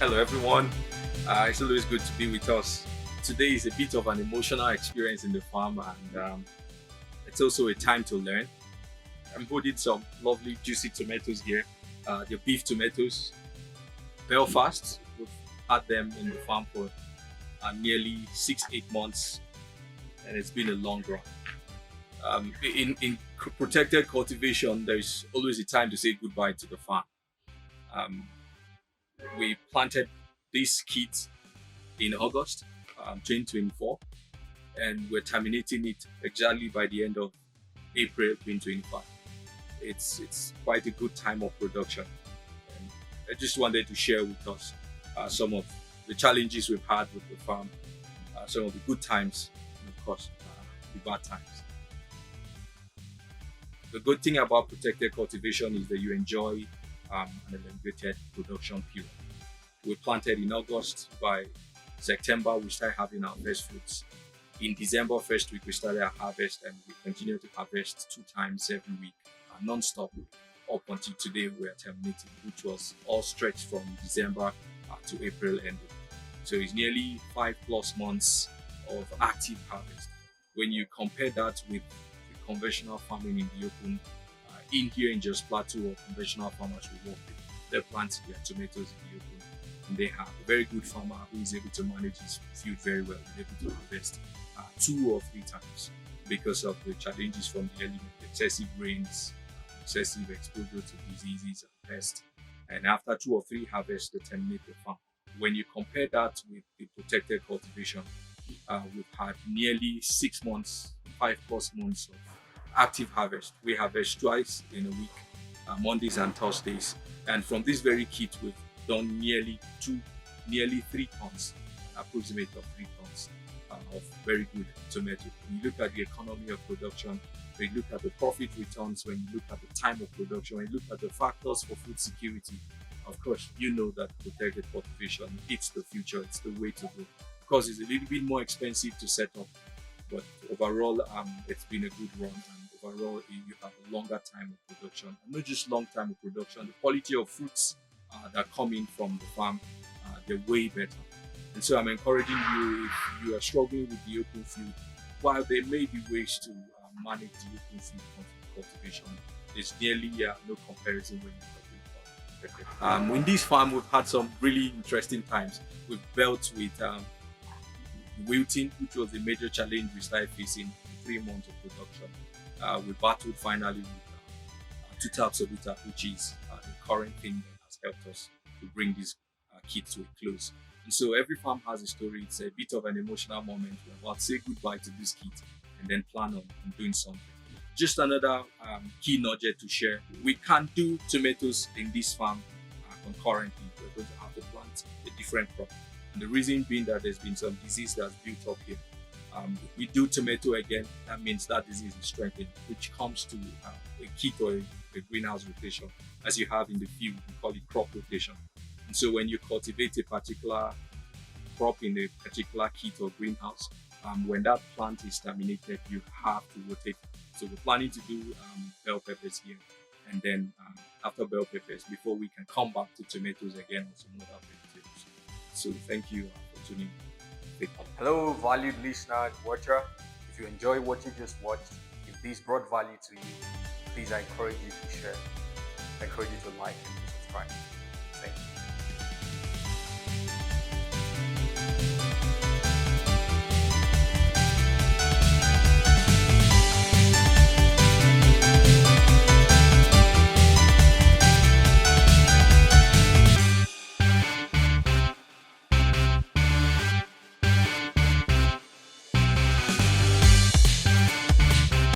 Hello, everyone. It's always good to be with us. Today is a bit of an emotional experience in the farm, and it's also a time to learn. I'm holding some lovely, juicy tomatoes here. They're beef tomatoes, Belfast. We've had them in the farm for nearly 6, 8 months, and it's been a long run. In protected cultivation, there's always a time to say goodbye to the farm. Um, we planted this kit in August 2024, and we're terminating it exactly by the end of April 2025. It's quite a good time of production, and I just wanted to share with us some of the challenges we've had with the farm, some of the good times, and of course the bad times. The good thing about protected cultivation is that you enjoy an elongated production period. We planted in August. By September, we started having our first fruits. In December, first week, we started our harvest, and we continue to harvest 2 times every week, non-stop, up until today. We are terminating, which was all stretched from December to April ending. So it's nearly 5+ months of active harvest. When you compare that with the conventional farming in the open, in here in Just Plateau, or conventional farmers we work with, they plant their tomatoes in the open, and they have a very good farmer who is able to manage his field very well, is able to harvest 2 or 3 times because of the challenges from the element, excessive rains, excessive exposure to diseases and pests. And after 2 or 3 harvests, they terminate the farm. When you compare that with the protected cultivation, we've had nearly 6 months, 5+ months of active harvest. We harvest twice in a week, Mondays and Thursdays. And from this very kit, we've done nearly 3 tons, approximate of 3 tons of very good tomato. When you look at the economy of production, when you look at the profit returns, when you look at the time of production, when you look at the factors for food security, of course, you know that protected cultivation, it's the future, it's the way to go. Of course, it's a little bit more expensive to set up, but overall, it's been a good run. And overall, you have a longer time of production, and not just long time of production. The quality of fruits that come in from the farm, they're way better. And so I'm encouraging you, if you are struggling with the open field, while there may be ways to manage the open field cultivation, there's nearly no comparison when you compare it. In this farm, we've had some really interesting times. We've dealt with wilting, which was a major challenge we started facing in 3 months of production. We battled finally with 2 types of litter, which is the current thing that has helped us to bring this kit to a close. And so every farm has a story. It's a bit of an emotional moment. We're about to say goodbye to this kit and then plan on doing something. Just another key nugget to share. We can't do tomatoes in this farm concurrently. We're going to have to plant a different crop. And the reason being that there's been some disease that's built up here. If we do tomato again, that means that disease is strengthened, which comes to a kit or a greenhouse rotation. As you have in the field, we call it crop rotation. And so when you cultivate a particular crop in a particular kit or greenhouse, when that plant is terminated, you have to rotate. So we're planning to do bell peppers here, and then after bell peppers, before we can come back to tomatoes again or some other vegetables. So thank you for tuning in. Hello, valued listener and watcher. If you enjoy what you just watched, if this brought value to you, please, I encourage you to share. I encourage you to like and to subscribe. Thank you.